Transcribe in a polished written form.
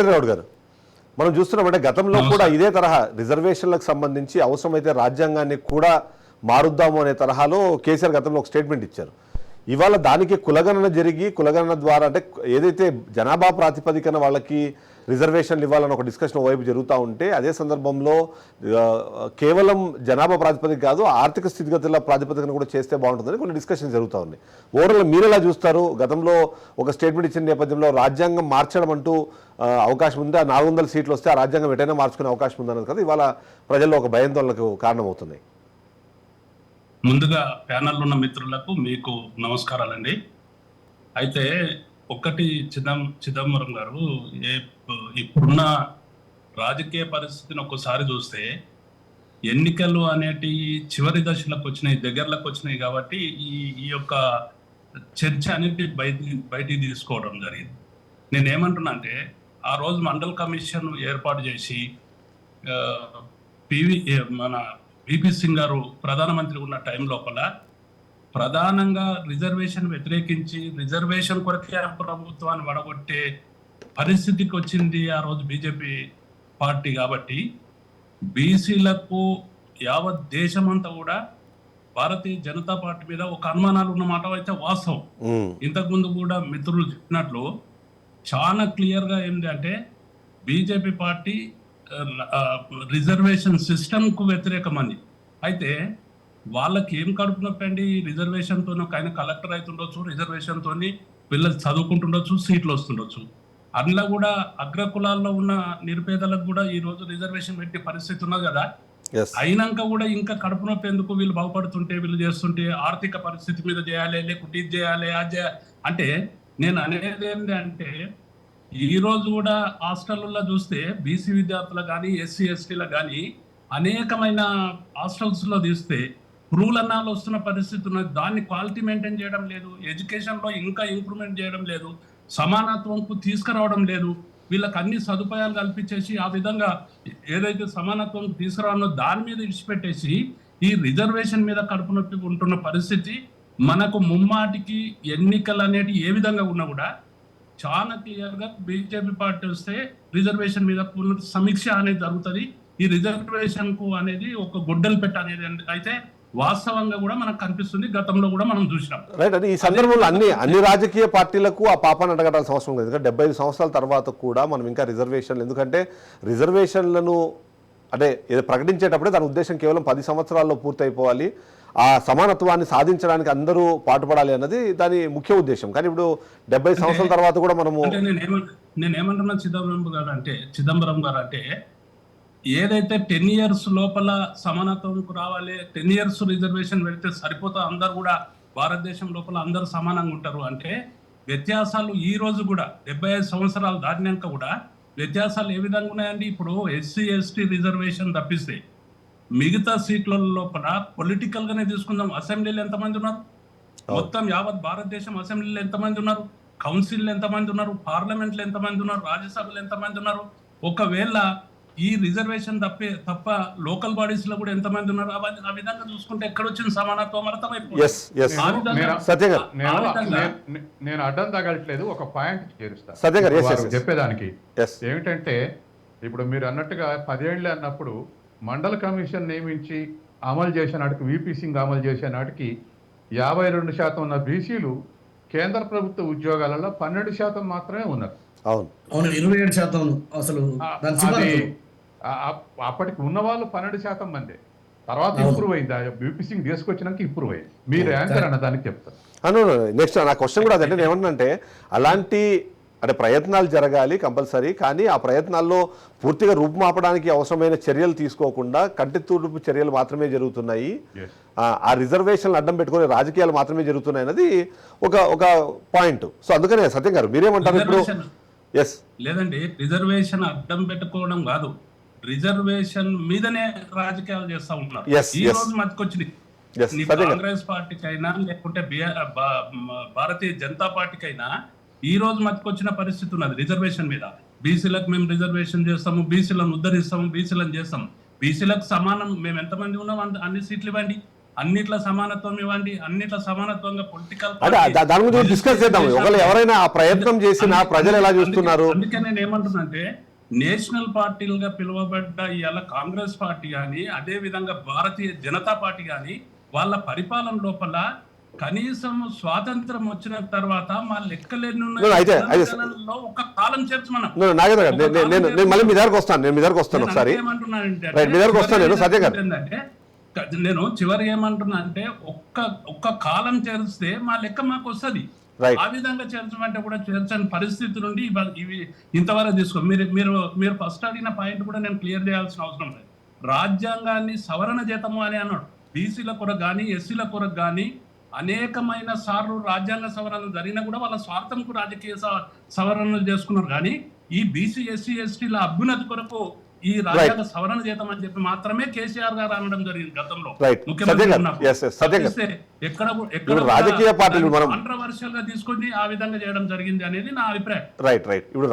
రావుడ్ గారు, మనం చూస్తున్నామంటే గతంలో కూడా ఇదే తరహా రిజర్వేషన్లకు సంబంధించి అవసరమైతే రాజ్యాంగాన్ని కూడా మారుద్దాము అనే తరహాలో కేసీఆర్ గతంలో ఒక స్టేట్మెంట్ ఇచ్చారు. ఇవాళ దానికి కులగణన జరిగి కులగణన ద్వారా అంటే ఏదైతే జనాభా ప్రాతిపదికన వాళ్ళకి రిజర్వేషన్లు ఇవ్వాలని ఒక డిస్కషన్ వైపు జరుగుతూ ఉంటే అదే సందర్భంలో కేవలం జనాభా ప్రాతిపదిక కాదు ఆర్థిక స్థితిగతుల ప్రాతిపదికన కూడా చేస్తే బాగుంటుందని కొన్ని డిస్కషన్ జరుగుతూ ఉన్నాయి. ఓవరాల్ మీరు ఎలా చూస్తారు? గతంలో ఒక స్టేట్మెంట్ ఇచ్చిన నేపథ్యంలో రాజ్యాంగం మార్చడం అంటూ అవకాశం ఉంది, 400 సీట్లు వస్తే ఆ రాజ్యాంగం ఎటైనా మార్చుకునే అవకాశం ఉందన్నది కదా ఇవాళ ప్రజల్లో ఒక భయాందోళనకు కారణమవుతున్నాయి. ముందుగా ప్యానెల్లో ఉన్న మిత్రులకు మీకు నమస్కారాలండి. అయితే ఒకటి చిదంబరం గారు, ఇప్పుడున్న రాజకీయ పరిస్థితిని ఒక్కసారి చూస్తే ఎన్నికలు అనేటి చివరి దశలకు వచ్చినాయి, దగ్గరలకు వచ్చినాయి కాబట్టి ఈ యొక్క చర్చ అనేది బయటికి తీసుకోవడం జరిగింది. నేనేమంటున్నా అంటే ఆ రోజు మండల్ కమిషన్ ఏర్పాటు చేసి మన విపి సింగ్ గారు ప్రధానమంత్రి ఉన్న టైం లోపల ప్రధానంగా రిజర్వేషన్ వ్యతిరేకించి రిజర్వేషన్ కొరకే ప్రభుత్వాన్ని వడగొట్టే పరిస్థితికి వచ్చింది ఆ రోజు బీజేపీ పార్టీ. కాబట్టి బీసీలకు యావత్ దేశమంతా కూడా భారతీయ జనతా పార్టీ మీద ఒక అనుమానాలు ఉన్న మాట అయితే వాస్తవం. ఇంతకుముందు కూడా మిత్రులు చెప్పినట్లు చాలా క్లియర్గా ఏంటి అంటే బీజేపీ పార్టీ రిజర్వేషన్ సిస్టమ్కు వ్యతిరేకమని. అయితే వాళ్ళకి ఏం కడుపు నొప్పి అండి? రిజర్వేషన్తో ఆయన కలెక్టర్ అవుతుండొచ్చు, రిజర్వేషన్తో పిల్లలు చదువుకుంటుండొచ్చు, సీట్లు వస్తుండొచ్చు. అందులో కూడా అగ్రకులాల్లో ఉన్న నిరుపేదలకు కూడా ఈ రోజు రిజర్వేషన్ పెట్టే పరిస్థితి ఉన్నది కదా. అయినాక కూడా ఇంకా కడుపు నొప్పి ఎందుకు? వీళ్ళు బాగుపడుతుంటే వీళ్ళు చేస్తుంటే ఆర్థిక పరిస్థితి మీద చేయాలి, లేకుంటే ఇది చేయాలి, అది చేయాలి అంటే నేను అనేది ఏంటంటే ఈ రోజు కూడా హాస్టల్లో చూస్తే బీసీ విద్యార్థులు కానీ ఎస్సీ ఎస్టీలకు కానీ అనేకమైన హాస్టల్స్లో తీస్తే పురుగులన్నాలు వస్తున్న పరిస్థితి ఉన్నది. దాన్ని క్వాలిటీ మెయింటైన్ చేయడం లేదు, ఎడ్యుకేషన్లో ఇంకా ఇంప్రూవ్మెంట్ చేయడం లేదు, సమానత్వంకు తీసుకురావడం లేదు. వీళ్ళకి అన్ని సదుపాయాలు కల్పించేసి ఆ విధంగా ఏదైతే సమానత్వం తీసుకురావాలో దాని మీద ఇడిచిపెట్టేసి ఈ రిజర్వేషన్ మీద కడుపు నొప్పి ఉంటున్న పరిస్థితి మనకు ముమ్మాటికి ఎన్నికలు అనేటి ఏ విధంగా ఉన్నా కూడా చాలా క్లియర్గా బీజేపీ పార్టీ వస్తే రిజర్వేషన్ మీద సమీక్ష అనేది జరుగుతుంది. ఈ రిజర్వేషన్ కు అనేది ఒక గొడ్డలు పెట్ట అనేది అయితే వాస్తవంగా కూడా మనకు కనిపిస్తుంది, గతంలో కూడా మనం చూసినాం. రైట్. అది ఈ సందర్భంలో అన్ని రాజకీయ పార్టీలకు ఆ పాపాన్ని అడగడానికి అవసరం లేదు. ఎందుకంటే 75 సంవత్సరాల తర్వాత కూడా మనం ఇంకా రిజర్వేషన్లు, ఎందుకంటే రిజర్వేషన్లను అంటే ప్రకటించేటప్పుడే దాని ఉద్దేశం కేవలం 10 సంవత్సరాల్లో పూర్తయిపోవాలి, ఆ సమానత్వాన్ని సాధించడానికి అందరూ పాటుపడాలి అన్నది దాని ముఖ్య ఉద్దేశం. కానీ ఇప్పుడు 70 సంవత్సరాల తర్వాత కూడా మనము నేనేమంటున్నా చిదంబరం గారు అంటే ఏదైతే 10 years లోపల సమానత్వంకు రావాలి, 10 years రిజర్వేషన్ పెడితే సరిపోతా, అందరు కూడా భారతదేశం లోపల అందరూ సమానంగా ఉంటారు అంటే వ్యత్యాసాలు ఈ రోజు కూడా 75 సంవత్సరాలు దాటినాక కూడా వ్యత్యాసాలు ఏ విధంగా ఉన్నాయండి? ఇప్పుడు ఎస్సీ ఎస్టీ రిజర్వేషన్ తప్పిస్తే మిగతా సీట్ల లోపల పొలిటికల్ గానే తీసుకుందాం, అసెంబ్లీలో ఎంతమంది ఉన్నారు? మొత్తం యావత్ భారతదేశం అసెంబ్లీలో ఎంతమంది ఉన్నారు? కౌన్సిల్లో ఎంతమంది ఉన్నారు? పార్లమెంట్లో ఎంతమంది ఉన్నారు? రాజ్యసభలో ఎంతమంది ఉన్నారు? ఒకవేళ ఈ రిజర్వేషన్ తప్ప లోకల్ బాడీస్ లో కూడా ఎంతమంది ఉన్నారు? ఆ విధంగా చూసుకుంటే ఎక్కడ వచ్చిన సమానత్వం అర్థమైపోయింది. నేను అడ్డం తగలట్లేదు, ఒక పాయింట్ చేరుస్తాను చెప్పేదానికి. ఏమిటంటే ఇప్పుడు మీరు అన్నట్టుగా 10 ఏళ్ళు అన్నప్పుడు మండల కమిషన్ నియమించి అమలు చేసే నాటికి, విపి సింగ్ అమలు చేసే నాటికి 52% ఉన్న బీసీలు కేంద్ర ప్రభుత్వ ఉద్యోగాలలో 12% మాత్రమే ఉన్నారు. అవును, 27% అసలు అప్పటికి ఉన్న వాళ్ళు 12% మంది. తర్వాత ఇంప్రూవ్ అయింది, విపి సింగ్ తీసుకొచ్చినాక ఇంప్రూవ్ అయింది. మీరు యాంకర్ అన్న దానికి చెప్తారు. నెక్స్ట్ నా క్వశ్చన్ కూడా అదంటే ఏమంటే అలాంటి అంటే ప్రయత్నాలు జరగాలి కంపల్సరీ, కానీ ఆ ప్రయత్నాల్లో పూర్తిగా రూపుమాపడానికి అవసరమైన చర్యలు తీసుకోకుండా కంటి తూర్పు చర్యలు మాత్రమే జరుగుతున్నాయి, ఆ రిజర్వేషన్లు అడ్డం పెట్టుకునే రాజకీయాలు మాత్రమే జరుగుతున్నాయి అన్నది ఒక పాయింట్. సో అందుకనే సత్యం గారు మీరేమంటారు ఇప్పుడు? లేదండి, రిజర్వేషన్ అడ్డం పెట్టుకోవడం కాదు, రిజర్వేషన్ మీదనే రాజకీయాలు చేస్తా ఉన్నారు. ఈ రోజు మధ్యకొచ్చినాయి కాంగ్రెస్ పార్టీకైనా లేకుంటే భారతీయ జనతా పార్టీకైనా ఈ రోజు మధ్యకొచ్చిన పరిస్థితి ఉన్నది రిజర్వేషన్ మీద. బీసీలకు మేము రిజర్వేషన్ చేస్తాము, బీసీలను ఉద్ధరిస్తాము, బీసీలను చేస్తాము, బీసీలకు సమానం మేము ఎంతమంది ఉన్నాం అన్ని సీట్లు ఇవ్వండి అన్నిట్ల సమానత్వం ఇవ్వండి, అన్నిట్ల సమానత్వంగా పొలిటికల్ అంటే దాని గురించి డిస్కస్ చేద్దాం. ఒకవేళ ఎవరైనా ఆ ప్రయత్నం చేసినా ప్రజలు ఎలా చూస్తున్నారు? అందుకే నేను ఏమంటున్నానంటే నేషనల్ పార్టీలుగా పిలువబడ్డ ఇవాళ కాంగ్రెస్ పార్టీ కానీ, అదే విధంగా భారతీయ జనతా పార్టీ కానీ వాళ్ళ పరిపాలన లోపల కనీసం స్వాతంత్రం వచ్చిన తర్వాత మా లెక్కలేని ఒక కాలం చేర్చమన్నా. నాగేంద్ర గారు, నేను మళ్ళీ మీ దగ్గరకు వస్తాను ఒకసారి. మీ దగ్గరకు వస్తాను నేను, సత్య గారు. నేను చివరికి ఏమంటున్నా అంటే ఒక్క కాలం చేరిస్తే మా లెక్క మాకు వస్తుంది. ఆ విధంగా చేర్చమంటే కూడా చేర్చని పరిస్థితి నుండి ఇవి ఇంతవరకు తీసుకో. మీరు ఫస్ట్ అడిగిన పాయింట్ కూడా నేను క్లియర్ చేయాల్సిన అవసరం లేదు. రాజ్యాంగాన్ని సవరణ చేతము అని అన్నాడు. బీసీల కొరకు కానీ ఎస్సీల కొరకు కానీ అనేకమైన సార్లు రాజ్యాంగ సవరణలు జరిగినా కూడా వాళ్ళ స్వార్థంకు రాజకీయ సవరణలు చేసుకున్నారు. కానీ ఈ బీసీ ఎస్సీ ఎస్టీల అభ్యున్నతి కొరకు ఈ రాజ్యాంగ సవరణ చేద్దాం అని చెప్పి మాత్రమే కేసీఆర్ గారు అనడం జరిగింది గతంలో. ఎక్కడ రాజకీయ పార్టీలు కాంట్రవర్షియల్ గా తీసుకొని ఆ విధంగా చేయడం జరిగింది అనేది నా అభిప్రాయం. రైట్. ఇప్పుడు